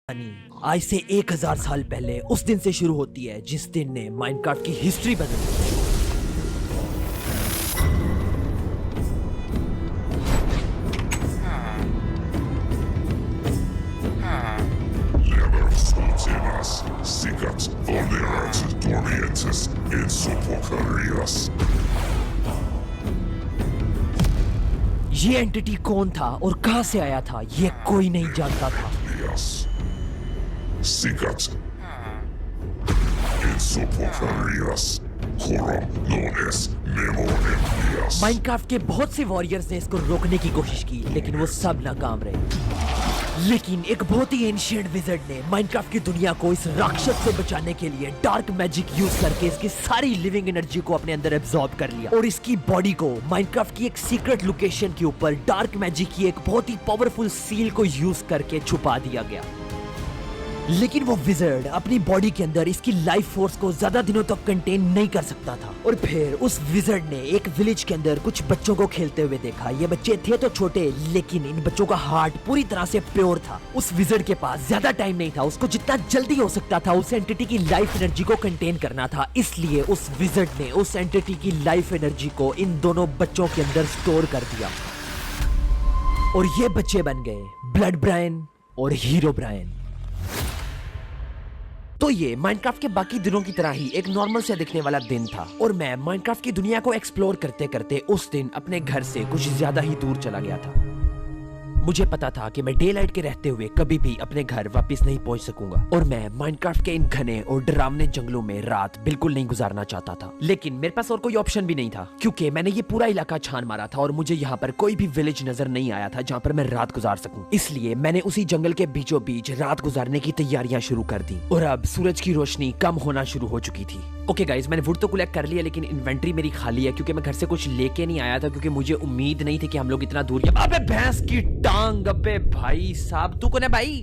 आज से 1000 साल पहले उस दिन से शुरू होती है जिस दिन ने माइनक्राफ्ट की हिस्ट्री बदल दी। ये एंटिटी कौन था और कहां से आया था ये कोई नहीं जानता था। Sigat Insupportarias Horror known as Nemo Empias। Minecraft के बहुत से वॉरियर्स ने इसको रोकने की कोशिश की लेकिन वो सब नाकाम रहे। लेकिन एक बहुत ही एंशिएंट विज़र्ड ने माइनक्राफ्ट की दुनिया को इस राक्षस से बचाने के लिए डार्क मैजिक यूज करके इसकी सारी लिविंग एनर्जी को अपने अंदर एब्जॉर्ब कर लिया और इसकी बॉडी को माइनक्राफ्ट की एक सीक्रेट लोकेशन के ऊपर डार्क मैजिक की एक बहुत ही पावरफुल सील को यूज करके छुपा दिया गया। लेकिन वो विज़र्ड अपनी बॉडी के अंदर इसकी लाइफ फोर्स को ज्यादा दिनों तक कंटेन नहीं कर सकता था और फिर उस विज़र्ड ने एक विलेज के अंदर कुछ बच्चों को खेलते हुए देखा। ये बच्चे थे तो छोटे लेकिन इन बच्चों का हार्ट पूरी तरह से प्योर था। उस विज़र्ड के पास ज्यादा टाइम नहीं था, उसको जितना जल्दी हो सकता था उस एंटिटी की लाइफ एनर्जी को कंटेन करना था। इसलिए उस विज़र्ड ने उस एंटिटी की लाइफ एनर्जी को इन दोनों बच्चों के अंदर स्टोर कर दिया और ये बच्चे बन गए ब्लड ब्रायन और हीरो ब्रायन। तो ये माइनक्राफ्ट के बाकी दिनों की तरह ही एक नॉर्मल से दिखने वाला दिन था और मैं माइनक्राफ्ट की दुनिया को एक्सप्लोर करते करते उस दिन अपने घर से कुछ ज्यादा ही दूर चला गया था। मुझे पता था कि मैं डे लाइट के रहते हुए कभी भी अपने घर वापस नहीं पहुंच सकूंगा और मैं माइनक्राफ्ट के इन घने और डरावने जंगलों में रात बिल्कुल नहीं गुजारना चाहता था। लेकिन मेरे पास और कोई ऑप्शन भी नहीं था क्योंकि मैंने ये पूरा इलाका छान मारा था और मुझे यहाँ पर कोई भी विलेज नजर नहीं आया था जहाँ पर मैं रात गुजार सकूं। इसलिए मैंने उसी जंगल के बीचों बीच रात गुजारने की तैयारियां शुरू कर दी और अब सूरज की रोशनी कम होना शुरू हो चुकी थी। ओके गाइस, मैंने वुड तो कलेक्ट कर लिया लेकिन इन्वेंटरी मेरी खाली है क्योंकि मैं घर से कुछ लेके नहीं आया था क्योंकि मुझे उम्मीद नहीं थी कि हम लोग इतना दूर। अबे भैंस की टांग, अबे भाई साहब तू कौन है भाई?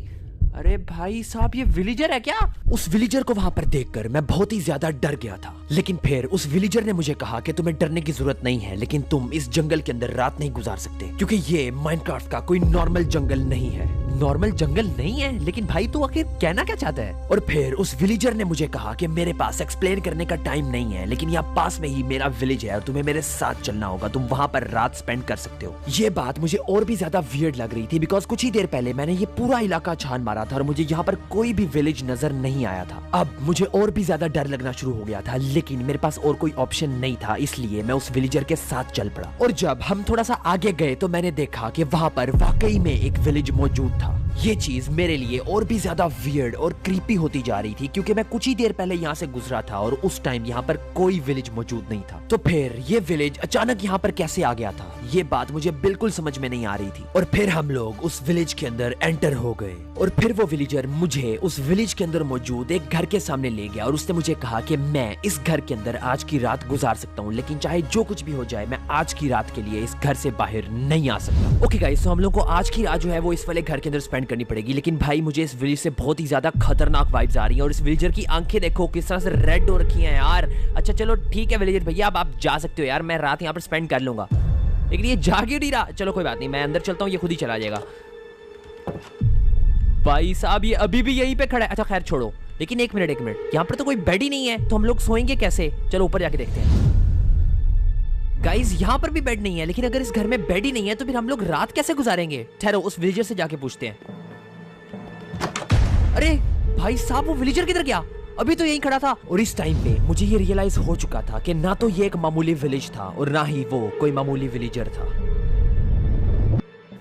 अरे भाई साहब ये विलेजर है क्या? उस विलेजर को वहां पर देखकर मैं बहुत ही ज्यादा डर गया था लेकिन फिर उस विलेजर ने मुझे कहा कि तुम्हें डरने की जरूरत नहीं है लेकिन तुम इस जंगल के अंदर रात नहीं गुजार सकते क्योंकि ये माइनक्राफ्ट का कोई नॉर्मल जंगल नहीं है। नॉर्मल जंगल नहीं है? लेकिन भाई तू आखिर कहना क्या चाहता है? और फिर उस विलेजर ने मुझे कहा कि मेरे पास एक्सप्लेन करने का टाइम नहीं है लेकिन यहाँ पास में ही मेरा विलेज है और तुम्हें मेरे साथ चलना होगा, तुम वहां पर रात स्पेंड कर सकते हो। ये बात मुझे और भी ज्यादा वियर्ड लग रही थी बिकॉज कुछ ही देर पहले मैंने ये पूरा इलाका छान मारा था और मुझे यहाँ पर कोई भी विलेज नजर नहीं आया था। अब मुझे और भी ज्यादा डर लगना शुरू हो गया था लेकिन मेरे पास और कोई ऑप्शन नहीं था इसलिए मैं उस विलेजर के साथ चल पड़ा। और जब हम थोड़ा सा आगे गए तो मैंने देखा कि वहां पर वाकई में एक विलेज मौजूद था। ये चीज मेरे लिए और भी ज्यादा वियर्ड और क्रीपी होती जा रही थी क्योंकि मैं कुछ ही देर पहले यहाँ से गुजरा था और उस टाइम यहाँ पर कोई विलेज मौजूद नहीं था। तो फिर ये विलेज अचानक यहाँ पर कैसे आ गया था ये बात मुझे बिल्कुल समझ में नहीं आ रही थी। और फिर हम लोग उस विलेज के अंदर एंटर हो गए और फिर वो विलेजर मुझे उस विलेज के अंदर मौजूद एक घर के सामने ले गया और उसने मुझे कहा कि मैं इस घर के अंदर आज की रात गुजार सकता हूँ लेकिन चाहे जो कुछ भी हो जाए मैं आज की रात के लिए इस घर से बाहर नहीं आ सकता। ओके गाइस, तो हम लोग को आज की रात जो है वो इस वाले घर के अंदर स्पेंड करनी पड़ेगी लेकिन भाई मुझे इस विलेज से बहुत ही ज्यादा खतरनाक वाइब्स आ रही हैं और इस विलेजर की आंखें देखो किस तरह से रेड हो रखी हैं यार। अच्छा चलो ठीक है विलेजर भैया, अब आप जा सकते हो यार, मैं रात यहाँ पर स्पेंड कर लूंगा। लेकिन ये जाग ही नहीं रहा। चलो कोई बात नहीं, मैं अंदर चलता हूँ, ये खुद ही चला जाएगा। भाई साहब ये अभी भी यहीं पे खड़ा है। अच्छा खैर छोड़ो, लेकिन एक मिनट यहाँ पर तो कोई बेड ही नहीं है तो हम लोग सोएंगे कैसे? चलो ऊपर जाके देखते हैं। गाइस यहाँ पर भी बेड नहीं है लेकिन अगर इस घर में बेड ही नहीं है तो फिर हम लोग रात कैसे गुजारेंगे? ठहरो उस विलेजर से जाके पूछते हैं। अरे भाई साहब वो विलेजर किधर गया? अभी तो यहीं खड़ा था। और इस टाइम पे मुझे ये रियलाइज हो चुका था कि ना तो ये एक मामूली विलेज था और ना ही वो कोई मामूली विलेजर था।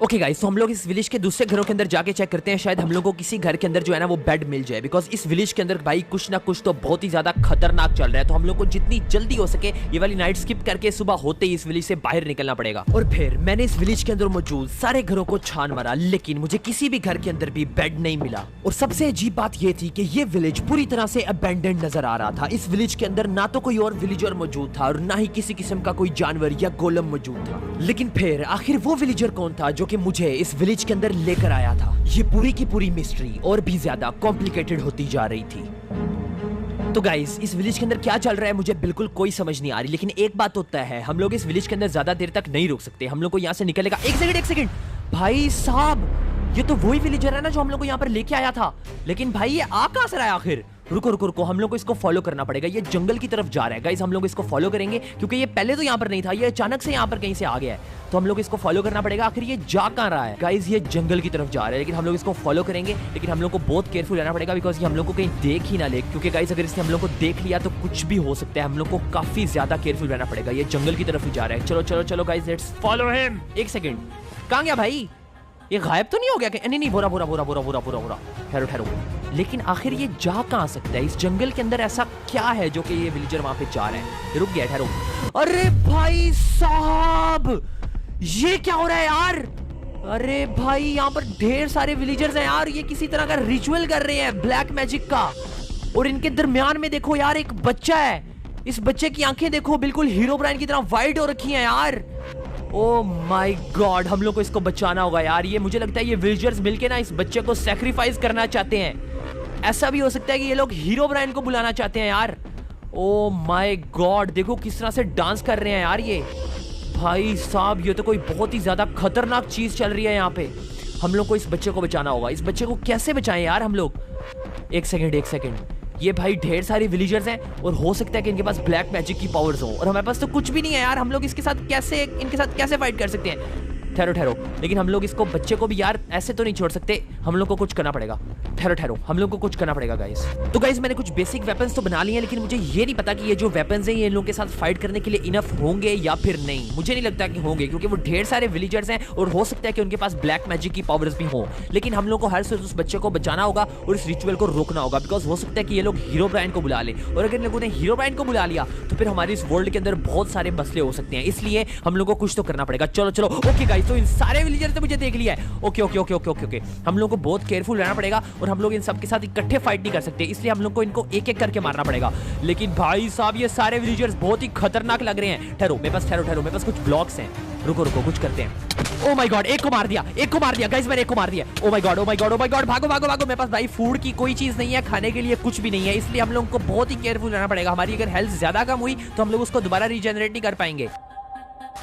ओके गाइस, तो हम लोग इस विलेज के दूसरे घरों के अंदर जाके चेक करते हैं, शायद हम लोगों को किसी घर के अंदर जो है ना वो बेड मिल जाए बिकॉज इस विलेज के अंदर भाई कुछ ना कुछ तो बहुत ही ज्यादा खतरनाक चल रहा है। तो हम लोग को जितनी जल्दी हो सके ये वाली नाइट स्किप करके सुबह होते ही इस विलेज से बाहर निकलना पड़ेगा। और फिर मैंने इस विलेज के अंदर मौजूद सारे घरों को छान मारा लेकिन मुझे किसी भी घर के अंदर भी बेड नहीं मिला। और सबसे अजीब बात ये थी कि ये विलेज पूरी तरह से अबैंडन्ड नजर आ रहा था। इस विलेज के अंदर ना तो कोई और विलेजर मौजूद था और ना ही किसी किस्म का कोई जानवर या गोलम मौजूद था। लेकिन फिर आखिर वो विलेजर कौन था जो कि मुझे इस विलेज के अंदर लेकर आया था? ये पूरी की पूरी मिस्ट्री और भी ज्यादा कॉम्प्लिकेटेड होती जा रही थी। तो गाइस इस विलेज के अंदर क्या चल रहा है मुझे बिल्कुल कोई समझ नहीं आ रही लेकिन एक बात तो तय है, हम लोग इस विलेज के अंदर ज्यादा देर तक नहीं रुक सकते, हम लोग को यहाँ से निकलेगा। एक सेकंड भाई साहब ये तो वही विलेजर है ना जो हम लोग को यहाँ पर लेके आया था। लेकिन भाई ये आ कहां से रहा है आखिर? रुको रुको रुको, हम लोग को इसको फॉलो करना पड़ेगा। ये जंगल की तरफ जा रहा है गाइस, हम लोग इसको फॉलो करेंगे क्योंकि ये पहले तो यहाँ पर नहीं था, ये अचानक से यहाँ पर कहीं से आ गया है। तो हम लोग इसको फॉलो करना पड़ेगा। आखिर ये जा कहां रहा है? गाइस ये जंगल की तरफ जा रहा है, लेकिन हम लोग इसको फॉलो करेंगे। लेकिन हम लोग को बहुत केयरफुल रहना पड़ेगा बिकॉज ये हम लोग को कहीं देख ही ना ले, क्योंकि गाइस अगर इसने हम लोग को देख लिया तो कुछ भी हो सकता है। हम लोग को काफी ज्यादा केयरफुल रहना पड़ेगा। ये जंगल की तरफ ही जा रहा है। चलो चलो चलो गाइस, लेट्स फॉलो हिम। एक सेकंड, कहां गया भाई? ये गायब तो नहीं हो गया? नहीं नहीं, बोरा बोरा बोरा बोरा बोरा बोरा बोरा। ठहरो ठहरो, लेकिन आखिर ये जा कहां सकता है? इस जंगल के अंदर ऐसा क्या है जो कि ये विलेजर वहां पे जा रहा है? रुक गया, ठहरो। अरे भाई साहब, ये क्या हो रहा है यार? अरे भाई यहाँ पर ढेर सारे विलेजर्स हैं यार, ये किसी तरह का रिचुअल कर रहे हैं ब्लैक मैजिक का। और इनके दरमियान में देखो यार एक बच्चा है। इस बच्चे की आंखें देखो, बिल्कुल हीरो ब्राइन की तरह वाइट हो रखी हैं यार। ओ माय गॉड, हम लोग को इसको बचाना होगा यार। ये मुझे लगता है ये विलेजर्स मिलके ना इस बच्चे को सैक्रिफाइस करना चाहते हैं। ऐसा भी हो सकता है कि ये लोग हीरो ब्राइन को बुलाना चाहते हैं यार। ओ माय गॉड, देखो किस तरह से डांस कर रहे हैं यार ये। भाई साहब, ये तो कोई बहुत ही ज्यादा खतरनाक चीज चल रही है यहाँ पे। हम लोग को इस बच्चे को बचाना होगा। इस बच्चे को कैसे बचाएं यार हम लोग? एक सेकंड एक सेकंड, ये भाई ढेर सारे विलेजर्स हैं और हो सकता है कि इनके पास ब्लैक मैजिक की पावर्स हो और हमारे पास तो कुछ भी नहीं है यार। हम लोग इसके साथ कैसे, इनके साथ कैसे फाइट कर सकते हैं? ठहरो ठहरो, लेकिन हम लोग इसको बच्चे को भी यार ऐसे तो नहीं छोड़ सकते। हम लोग को कुछ करना पड़ेगा। ठहरो ठहरो, हम लोग को कुछ करना पड़ेगा गाइस। तो गाइस मैंने कुछ बेसिक वेपन्स तो बना लिए हैं, लेकिन मुझे ये नहीं पता कि ये जो वेपन्स हैं ये इन लोगों के साथ फाइट करने के लिए इनफ होंगे या फिर नहीं। मुझे नहीं लगता कि होंगे, क्योंकि वो ढेर सारे विलेजर्स हैं और हो सकता है कि उनके पास ब्लैक मैजिक की पावर्स भी हो। लेकिन हम लोग को हर से उस बच्चे को बचाना होगा और इस रिचुअल को रोकना होगा, बिकॉज हो सकता है कि ये लोग हीरो ब्राइन को बुला ले। और अगर लोगों ने हीरो ब्राइन को बुला लिया तो फिर हमारी इस वर्ल्ड के अंदर बहुत सारे मसले हो सकते हैं। इसलिए हम लोग को कुछ तो करना पड़ेगा। चलो चलो, ओके गाइस, तो इन सारे विलेजर्स ने मुझे देख लिया है। Okay okay okay okay okay okay, हम लोग को बहुत केयरफुल रहना पड़ेगा और हम लोग इन सब के साथ इकट्ठे फाइट नहीं कर सकते, इसलिए हम लोग को इनको एक एक करके मारना पड़ेगा। लेकिन भाई साहब ये सारे विलेजर्स बहुत ही खतरनाक लग रहे हैं। ठहरो, मेरे पास ठहरो ठहरो, मेरे पास कुछ ब्लॉक्स हैं। रुको रुको, कुछ करते हैं। ओ माय गॉड, एक को मार दिया, एक को मार दिया गाइस, मैंने एक को मार दिया। Oh my God, oh my God, oh my God, भागो भागो भागो। मेरे पास भाई फूड की कोई चीज नहीं है, खाने के लिए कुछ भी नहीं है, इसलिए हम लोग को बहुत ही केयरफुल रहना पड़ेगा। हमारी अगर हेल्थ ज्यादा कम हुई तो हम लोग उसको दोबारा रीजनरेट नहीं कर पाएंगे।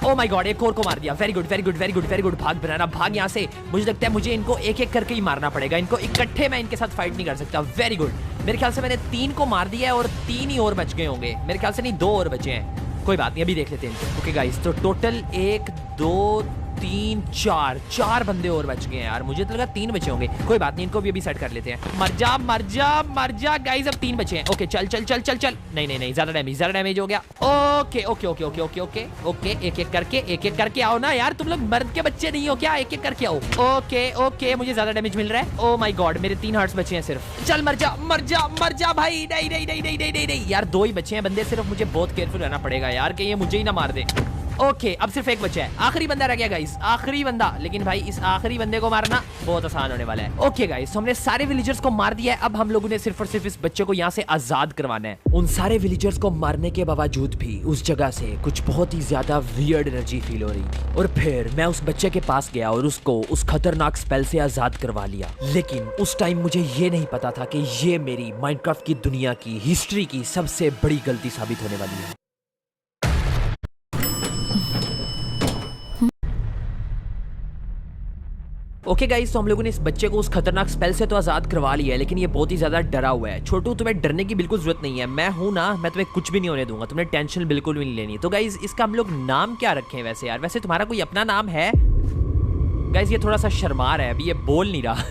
ओ माय गॉड, एक और को मार दिया। Very good very good very good very good. भाग बनाना, भाग यहाँ से। मुझे लगता है मुझे इनको एक एक करके ही मारना पड़ेगा, इनको इकट्ठे मैं इनके साथ फाइट नहीं कर सकता। वेरी गुड, मेरे ख्याल से मैंने 3 को मार दिया है और 3 ही और बच गए होंगे। मेरे ख्याल से नहीं, 2 और बचे हैं। कोई बात नहीं, अभी देख लेते हैं इनको। ओके गाइस, तो टोटल 1 2 3 4 बंदे और बच गए हैं यार। मुझे तो लगा 3 बचे होंगे। कोई बात नहीं, इनको भी अभी सेट कर लेते हैं। मर जा मर जा मर जा गाइस, अब 3 बचे हैं। ओके चल चल चल चल चल। नहीं नहीं नहीं, ज्यादा डैमेज हो गया। Okay okay okay okay okay okay okay, एक एक करके आओ ना यार, तुम लोग मर्द के बच्चे नहीं हो क्या? एक एक करके आओ। ओके ओके, मुझे ज्यादा डैमेज मिल रहा है। ओ माय गॉड, मेरे 3 हार्ट्स बचे हैं सिर्फ। चल मर जा मर जा मर जा भाई। नहीं नहीं नहीं नहीं नहीं नहीं यार, 2 ही बचे हैं बंदे सिर्फ। मुझे बहुत केयरफुल रहना पड़ेगा यार कि ये मुझे ही ना मार दे। ओके, अब सिर्फ 1 बचा है, आखिरी बंदा रह गया गाइस, आखिरी बंदा। लेकिन भाई इस आखिरी बंदे को मारना बहुत आसान होने वाला है। ओके गाइस, तो हमने सारे विलेजर्स को मार दिया है। अब हम लोगों ने सिर्फ और सिर्फ इस बच्चे को यहाँ से आजाद करवाना है। उन सारे विलेजर्स को मारने के बावजूद भी उस जगह से कुछ बहुत ही ज्यादा वियर्ड एनर्जी फील हो रही, और फिर मैं उस बच्चे के पास गया और उसको उस खतरनाक स्पेल से आजाद करवा लिया। लेकिन उस टाइम मुझे ये नहीं पता था कि ये मेरी माइनक्राफ्ट की दुनिया की हिस्ट्री की सबसे बड़ी गलती साबित होने वाली है। ओके गाइस, तो हम लोगों ने इस बच्चे को उस खतरनाक स्पेल से तो आजाद करवा लिया है, लेकिन ये बहुत ही ज्यादा डरा हुआ है। छोटू, तुम्हें डरने की बिल्कुल जरूरत नहीं है, मैं हूं ना, मैं तुम्हें कुछ भी नहीं होने दूंगा, तुमने टेंशन बिल्कुल भी नहीं लेनी। तो गाइस, इसका हम लोग नाम क्या रखें वैसे यार? वैसे तुम्हारा कोई अपना नाम है? गाइस ये थोड़ा सा शर्मा रहा है, अभी ये बोल नहीं रहा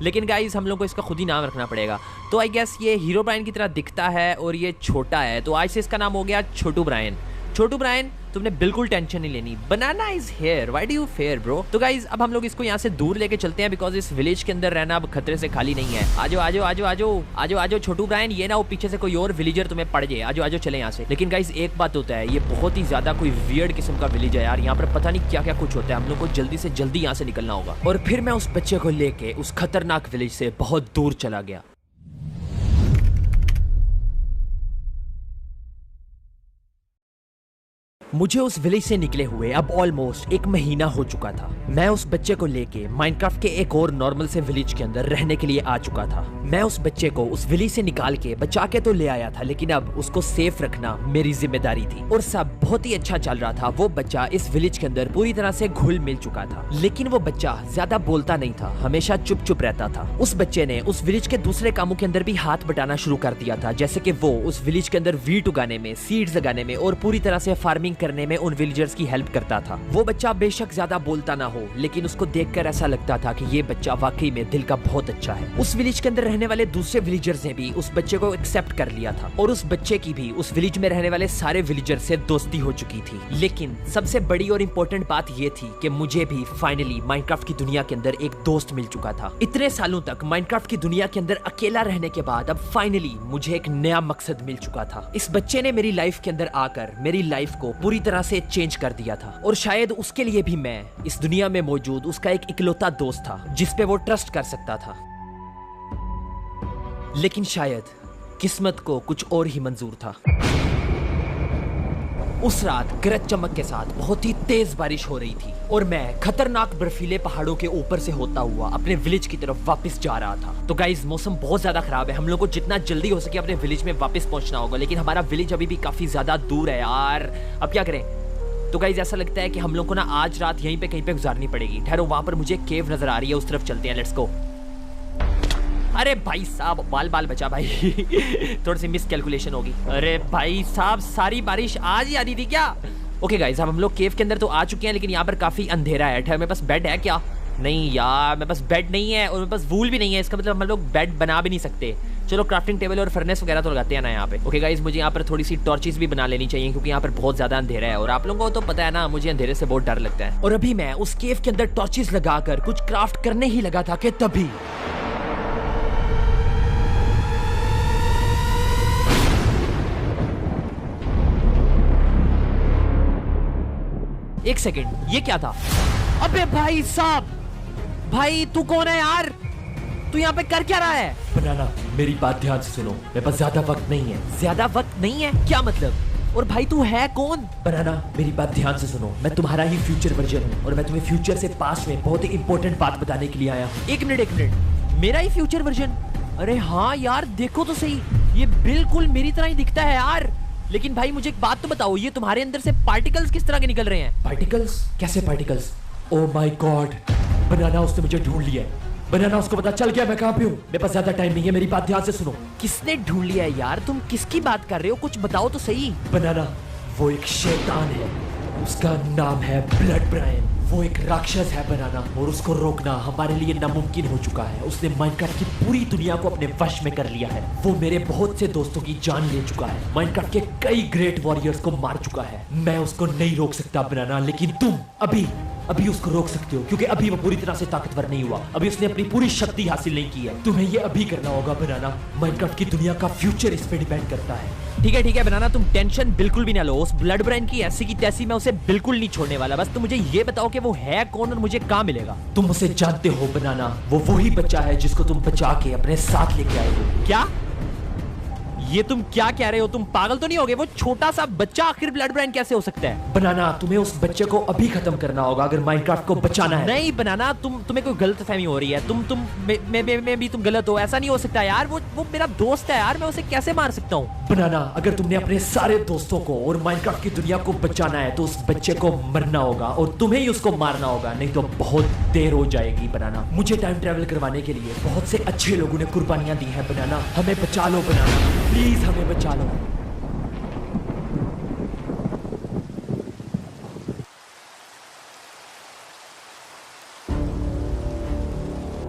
लेकिन गाइस हम लोग को इसका खुद ही नाम रखना पड़ेगा। तो आई गेस ये हीरो ब्राइन की तरह दिखता है और ये छोटा है, तो आज से इसका नाम हो गया छोटू ब्राइन। छोटू ब्राइन, तुमने बिल्कुल टेंशन नहीं लेनी। Banana is here, why do you fear bro? तो गाइस अब हम लोग इसको यहाँ से दूर लेके चलते हैं, बिकॉज इस विलेज के अंदर रहना अब खतरे से खाली नहीं है। आजो आजो आजो आजो आजो आजो छोटू ब्राइन, ये ना वो पीछे से कोई और विलेजर तुम्हें पड़ जाए। आजो आजो चले यहाँ से। लेकिन गाइस एक बात होता है, ये बहुत ही ज्यादा कोई वियर्ड किस्म का विलेज है यार, यहाँ पर पता नहीं क्या क्या कुछ होता है। हम लोग को जल्दी से जल्दी यहाँ से निकलना होगा। और फिर मैं उस बच्चे को लेके उस खतरनाक विलेज से बहुत दूर चला गया। मुझे उस विलेज से निकले हुए अब ऑलमोस्ट 1 महीना हो चुका था। मैं उस बच्चे को लेके माइनक्राफ्ट के एक और नॉर्मल से विलेज के अंदर रहने के लिए आ चुका था। मैं उस बच्चे को उस विलेज से निकाल के बचा के तो ले आया था, लेकिन अब उसको सेफ रखना मेरी जिम्मेदारी थी। और सब बहुत ही अच्छा चल रहा था। वो बच्चा इस विलेज के अंदर पूरी तरह से घुल मिल चुका था, लेकिन वो बच्चा ज्यादा बोलता नहीं था, हमेशा चुप चुप रहता था। उस बच्चे ने उस विलेज के दूसरे कामों के अंदर भी हाथ बटाना शुरू कर दिया था, जैसे कि वो उस विलेज के अंदर वीट उगाने में, सीड्स लगाने में और पूरी तरह से फार्मिंग करने में उन विलेजर्स की हेल्प करता था। वो बच्चा बेशक ज्यादा बोलता ना हो, लेकिन उसको देखकर ऐसा लगता था कि ये बच्चा वाकई में दिल का बहुत अच्छा है। उस विलेज के अंदर रहने वाले दूसरे विलेजर्स ने भी उस बच्चे को एक्सेप्ट कर लिया था और उस बच्चे की भी उस विलेज में रहने वाले सारे विलेजर्स से दोस्ती हो चुकी थी। लेकिन सबसे बड़ी और इम्पोर्टेंट बात ये थी कि मुझे भी फाइनली माइनक्राफ्ट की दुनिया के अंदर एक दोस्त मिल चुका था। इतने सालों तक माइनक्राफ्ट की दुनिया के अंदर अकेला रहने के बाद अब फाइनली मुझे एक नया मकसद मिल चुका था। इस बच्चे ने मेरी लाइफ के अंदर आकर मेरी लाइफ को पूरी तरह से चेंज कर दिया था और शायद उसके लिए भी मैं इस दुनिया में मौजूद उसका एक इकलौता दोस्त था जिस पे वो ट्रस्ट कर सकता था। लेकिन शायद किस्मत को कुछ और ही मंजूर था। उस रात गरज चमक के साथ बहुत ही तेज बारिश हो रही थी और मैं खतरनाक बर्फीले पहाड़ों के ऊपर से होता हुआ अपने विलेज की तरफ वापस जा रहा था। तो गाइस, मौसम बहुत ज्यादा खराब है। हम लोग को जितना जल्दी हो सके अपने विलेज में वापस पहुंचना होगा, लेकिन हमारा विलेज अभी भी काफी ज्यादा दूर है यार। अब क्या करें? तो गाइस, ऐसा लगता है कि हम लोग को ना आज रात यहीं पे कहीं पे गुजारनी पड़ेगी। ठहरो, वहां पर मुझे केव नजर आ रही है, उस तरफ चलते हैं। Let's go. अरे भाई साहब, बाल बचा भाई थोड़ी सी मिस कैलकुलेशन होगी। अरे भाई साहब, सारी बारिश आज ही आ रही थी क्या? ओके गाइस, अब हम लोग केव के अंदर तो आ चुके हैं, लेकिन यहाँ पर काफी अंधेरा है। ठहर, मेरे पास बेड है क्या? नहीं यार, मेरे पास बेड नहीं है और मेरे पास वूल भी नहीं है। इसका मतलब हम लोग बेड बना भी नहीं सकते। चलो क्राफ्टिंग टेबल और फर्नेस वगैरह तो लगाते हैं ना यहाँ पे। ओके गाइस, मुझे यहाँ पर थोड़ी सी टॉर्चेस भी बना लेनी चाहिए, क्योंकि यहाँ पर बहुत ज्यादा अंधेरा है और आप लोगों को तो पता है ना, मुझे अंधेरे से बहुत डर लगता है। और अभी मैं उस केव के अंदर टॉर्चेस लगाकर कुछ क्राफ्ट करने ही लगा था कि तभी एक सेकेंड, ये क्या था? अबे भाई साहब, भाई तू कौन है यार? तू यहाँ पे कर क्या रहा है? बनाना, मेरी बात ध्यान से सुनो, मेरे पास ज्यादा वक्त नहीं है। ज्यादा वक्त नहीं है? क्या मतलब? और भाई तू है कौन? बनाना, मेरी बात ध्यान से सुनो, मैं तुम्हारा ही फ्यूचर वर्जन हूँ और मैं तुम्हें फ्यूचर से पास्ट में बहुत ही इंपॉर्टेंट बात बताने के लिए आया हूँ। एक मिनट, मेरा ही फ्यूचर वर्जन? अरे हाँ यार, देखो तो सही, ये बिल्कुल मेरी तरह ही दिखता है यार। लेकिन भाई मुझे एक बात तो बताओ, ये तुम्हारे अंदर से पार्टिकल्स किस तरह के निकल रहे हैं? पार्टिकल्स? कैसे पार्टिकल्स? ओह माय गॉड, बनाना उसने मुझे ढूंढ लिया है। बनाना, उसको पता चल गया मैं कहाँ पे हूँ। मेरे पास ज्यादा टाइम नहीं है, मेरी बात ध्यान से सुनो। किसने ढूंढ लिया है यार? तुम किसकी बात कर रहे हो? कुछ बताओ तो सही। बनाना, वो एक शैतान है, उसका नाम है ब्लड ब्रायन। वो एक राक्षस है बनाना, और उसको रोकना हमारे लिए नामुमकिन हो चुका है। उसने माइनक्राफ्ट की पूरी दुनिया को अपने वश में कर लिया है। वो मेरे बहुत से दोस्तों की जान ले चुका है, माइनक्राफ्ट के कई ग्रेट वॉरियर्स को मार चुका है। मैं उसको नहीं रोक सकता बनाना, लेकिन तुम अभी उसको रोक सकते हो, क्योंकि अभी वो पूरी तरह से ताकतवर नहीं हुआ। अभी उसने अपनी पूरी शक्ति हासिल नहीं की है। तुम्हें ये अभी करना होगा बनाना। माइनक्राफ्ट की दुनिया का फ्यूचर इस पे डिपेंड करता है। ठीक है बनाना, तुम टेंशन बिल्कुल भी ना लो। उस ब्लड ब्राइन की ऐसी की तैसी मैं उसे बिल्कुल नहीं छोड़ने वाला। बस तुम मुझे ये बताओ कि वो है कौन और मुझे कहाँ मिलेगा? तुम उसे जानते हो बनाना, वो वही बच्चा है जिसको तुम बचा के अपने साथ लेके आए हो। क्या? ये तुम क्या कह रहे हो? तुम पागल तो नहीं हो गए? वो छोटा सा बच्चा आखिर ब्लड ब्राइन कैसे हो सकता है? बनाना, तुम्हें उस बच्चे को अभी खत्म करना होगा अगर माइनक्राफ्ट को बचाना है। नहीं बनाना, तुम्हें कोई गलतफहमी हो रही है। मैं भी तुम गलत हो। ऐसा नहीं हो सकता यार, वो मेरा दोस्त है यार, मैं उसे कैसे मार सकता हूँ? बनाना, अगर तुमने अपने सारे दोस्तों को और माइनक्राफ्ट की दुनिया को बचाना है तो उस बच्चे को मरना होगा और तुम्हें ही उसको मारना होगा, नहीं तो बहुत देर हो जाएगी। बनाना, मुझे टाइम ट्रेवल करवाने के लिए बहुत से अच्छे लोगों ने कुर्बानियां दी हैं। बनाना, हमें बचा लो बनाना, प्लीज हमें बचा लो।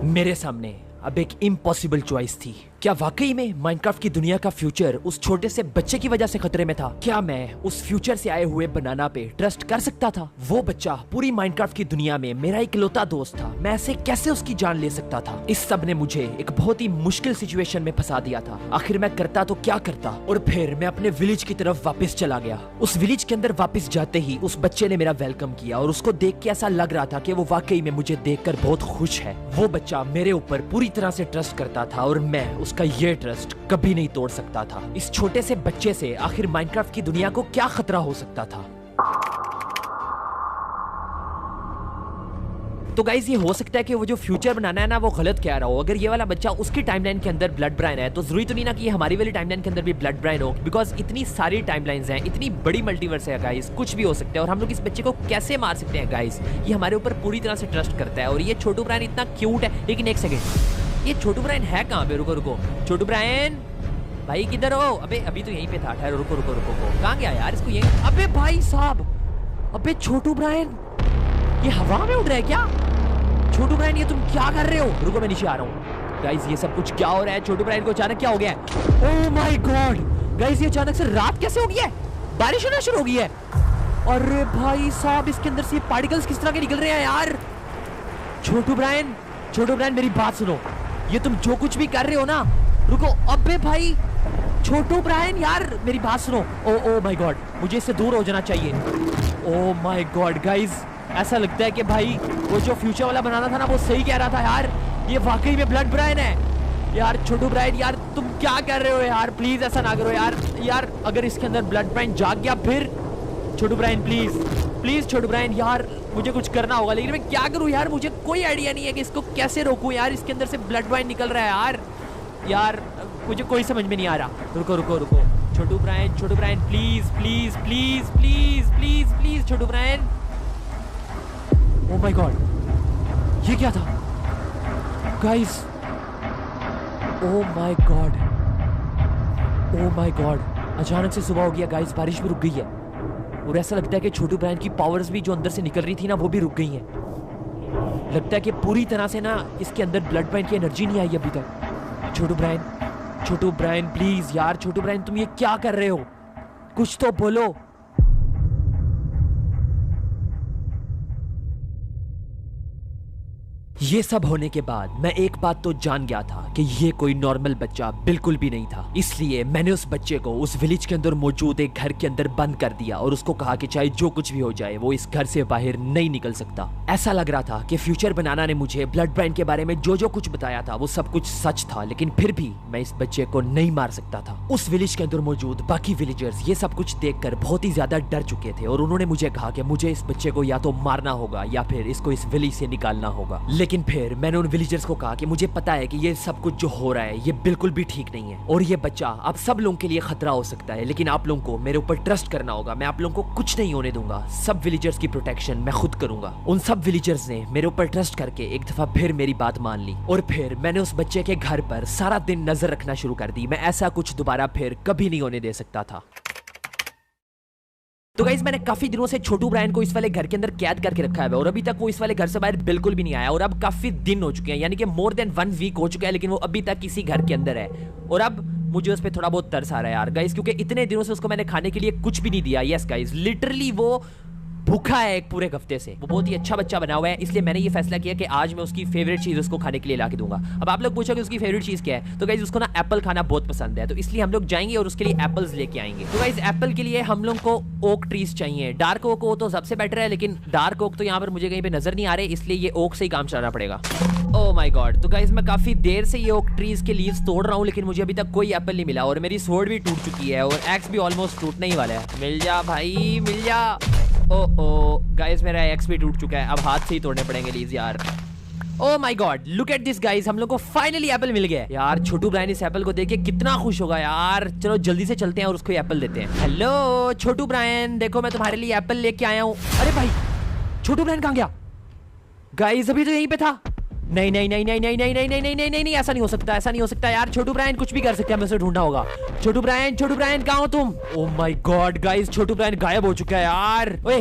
मेरे सामने अब एक इम्पॉसिबल चॉइस थी। क्या वाकई में माइनक्राफ्ट की दुनिया का फ्यूचर उस छोटे से बच्चे की वजह से खतरे में था? क्या मैं उस फ्यूचर से आए हुए बनाना पे ट्रस्ट कर सकता था? वो बच्चा पूरी माइनक्राफ्ट की दुनिया में मेरा इकलौता दोस्त था, मैं ऐसे कैसे उसकी जान ले सकता था? इस सब ने मुझे एक बहुत ही मुश्किल सिचुएशन में फंसा दिया था। आखिर मैं करता तो क्या करता? और फिर मैं अपने विलेज की तरफ वापस चला गया। उस विलेज के अंदर वापस जाते ही उस बच्चे ने मेरा वेलकम किया और उसको देख के ऐसा लग रहा था कि वो वाकई में मुझे देखकर बहुत खुश है। वो बच्चा मेरे ऊपर पूरी तरह से ट्रस्ट करता था और मैं उसका ये ट्रस्ट कभी नहीं तोड़ सकता था। इस छोटे से बच्चे से आखिर माइनक्राफ्ट की दुनिया को क्या खतरा हो सकता था? तो गाइज ये हो सकता है कि वो जो फ्यूचर बनाना है ना वो गलत कह रहा हो। अगर ये वाला बच्चा उसकी टाइमलाइन के अंदर ब्लड ब्राइन है तो जरूरी तो नहीं ना कि ये हमारी वाली टाइमलाइन के अंदर भी ब्लड ब्राइन हो, बिकॉज इतनी सारी टाइमलाइंस हैं, इतनी बड़ी मल्टीवर्स है गाइस, कुछ भी हो सकता है। और हम लोग इस बच्चे को कैसे मार सकते हैं गाइस? ये हमारे ऊपर पूरी तरह से ट्रस्ट करता है और ये छोटू ब्राइन इतना क्यूट है। लेकिन एक सेकेंड, ये छोटू ब्राइन है कहाँ पे? रुको रुको, छोटू ब्राइन भाई किधर हो? अबे अभी तो यहीं पे था। ठहरो, रुको रुको रुको, कहाँ गया यार? इसको यहीं, अबे भाई साहब, अबे छोटू ब्राइन ये हवा में उड़ रहा है क्या? छोटू ब्राइन ये तुम क्या कर रहे हो? रुको मैं नीचे आ रहा हूँ। गाइस ये सब कुछ क्या हो रहा है? छोटू ब्राइन को अचानक क्या हो गया है? ओह माय गॉड गाइस, ये अचानक से रात कैसे हो गई है? बारिश होना शुरू हो गई है। अरे भाई साहब, इसके अंदर से पार्टिकल्स किस तरह के निकल रहे हैं यार? छोटू ब्राइन मेरी बात सुनो, ये तुम जो कुछ भी कर रहे हो ना, रुको। अबे भाई छोटू ब्राइन यार मेरी बात सुनो। ओ माय गॉड, मुझे इससे दूर हो जाना चाहिए। ओ माय गॉड गाइस, ऐसा लगता है कि भाई वो जो फ्यूचर वाला बनाना था ना वो सही कह रहा था यार, ये वाकई में ब्लड ब्राइन है यार। छोटू ब्राइन यार तुम क्या कर रहे हो यार? प्लीज ऐसा ना करो यार अगर इसके अंदर ब्लड ब्राइन जाग गया फिर? छोटू ब्राइन प्लीज छोटू ब्राइन यार, मुझे कुछ करना होगा, लेकिन मैं क्या करूं यार? मुझे कोई आइडिया नहीं है कि इसको कैसे रोकूं यार। इसके अंदर से ब्लड ब्राइन निकल रहा है यार मुझे कोई समझ में नहीं आ रहा। रुको Chhotu Brian please Chhotu Brian. Oh my god, ये क्या था गाइस? ओह माय गॉड, अचानक से सुबह हो गया गाइस, बारिश भी रुक गई है और ऐसा लगता है कि छोटू ब्राइन की पावर्स भी जो अंदर से निकल रही थी ना वो भी रुक गई हैं। लगता है कि पूरी तरह से ना इसके अंदर ब्लड ब्राइन की एनर्जी नहीं आई अभी तक। छोटू ब्राइन प्लीज यार, छोटू ब्राइन तुम ये क्या कर रहे हो? कुछ तो बोलो। ये सब होने के बाद मैं एक बात तो जान गया था कि ये कोई नॉर्मल बच्चा बिल्कुल भी नहीं था। इसलिए मैंने उस बच्चे को उस विलेज के अंदर मौजूद एक घर के अंदर बंद कर दिया और उसको कहा कि चाहे जो कुछ भी हो जाए वो इस घर से बाहर नहीं निकल सकता। ऐसा लग रहा था कि फ्यूचर बनाना ने मुझे ब्लड ब्राइन के बारे में जो कुछ बताया था वो सब कुछ सच था, लेकिन फिर भी मैं इस बच्चे को नहीं मार सकता था। उस विलेज के अंदर मौजूद बाकी विलेजर्स ये सब कुछ देखकर बहुत ही ज्यादा डर चुके थे और उन्होंने मुझे कहा कि मुझे इस बच्चे को या तो मारना होगा या फिर इसको इस विलेज से निकालना होगा। लेकिन फिर मैंने उन विलेजर्स को कहा कि मुझे पता है कि ये सब कुछ जो हो रहा है ये बिल्कुल भी ठीक नहीं है और ये बच्चा आप सब लोगों के लिए खतरा हो सकता है, लेकिन आप लोगों को मेरे ऊपर ट्रस्ट करना होगा। मैं आप लोगों को कुछ नहीं होने दूंगा, सब विलेजर्स की प्रोटेक्शन मैं खुद करूंगा। उन सब विलेजर्स ने मेरे ऊपर ट्रस्ट करके एक दफा फिर मेरी बात मान ली और फिर मैंने उस बच्चे के घर पर सारा दिन नजर रखना शुरू कर दी। मैं ऐसा कुछ दोबारा फिर कभी नहीं होने दे सकता था। तो गाइस मैंने काफी दिनों से छोटू ब्राइन को इस वाले घर के अंदर कैद करके रखा है और अभी तक वो इस वाले घर से बाहर बिल्कुल भी नहीं आया और अब काफी दिन हो चुके हैं, यानी कि मोर देन 1 वीक हो चुका है, लेकिन वो अभी तक किसी घर के अंदर है। और अब मुझे उस पर थोड़ा बहुत तरस आ रहा है यार गाइस, क्योंकि इतने दिनों से उसको मैंने खाने के लिए कुछ भी नहीं दिया। यस गाइस, लिटरली वो भूखा है एक पूरे हफ्ते से। वो बहुत ही अच्छा बच्चा बना हुआ है, इसलिए मैंने ये फैसला किया कि आज मैं उसकी फेवरेट चीज उसको खाने के लिए ला के दूंगा। अब आप लोग पूछोगे उसकी फेवरेट चीज क्या है, तो गाइस उसको ना एप्पल खाना बहुत पसंद है, तो इसलिए हम लोग जाएंगे और उसके लिए एप्पल्स लेके आएंगे। तो गाइस एप्पल के लिए हम लोग को ओक ट्रीज चाहिए। डार्क ओक हो तो सबसे बेटर है, लेकिन डार्क ओक तो यहाँ पर मुझे कहीं पे नजर नहीं आ रहे, इसलिए ये ओक से ही काम चलाना पड़ेगा। ओह माय गॉड, तो गाइस मैं काफी देर से ये ओक ट्रीज के लीव्स तोड़ रहा हूँ, लेकिन मुझे अभी तक कोई एप्पल नहीं मिला और मेरी स्वॉर्ड भी टूट चुकी है और एक्स भी ऑलमोस्ट टूटने ही वाला है। मिल जा भाई मिल जा। ओ गाइस मेरा एक्स भी टूट चुका है, अब हाथ से ही तोड़ने पड़ेंगे लीव्स यार। ओह my God, look at this guys, हम लोग को फाइनली एप्पल मिल गया यार। छोटू ब्राइन इस एप्पल को देख के कितना खुश होगा यार। चलो जल्दी से चलते हैं और उसको एप्पल देते हैं। हेलो छोटू ब्राइन, देखो मैं तुम्हारे लिए एप्पल लेके आया हूँ। अरे भाई छोटू ब्राइन कहाँ गया? गाइस अभी तो यहीं पे था। नहीं नहीं नहीं नहीं नहीं नहीं नहीं नहीं नहीं नहीं नहीं, ऐसा नहीं हो सकता, ऐसा नहीं हो सकता यार। छोटू ब्राइन कुछ भी कर सकते हैं, हमें उसे ढूंढना होगा। छोटू ब्राइन कहाँ हो तुम? Oh my god guys, Chhotu Brian गायब हो चुका है यार। ओए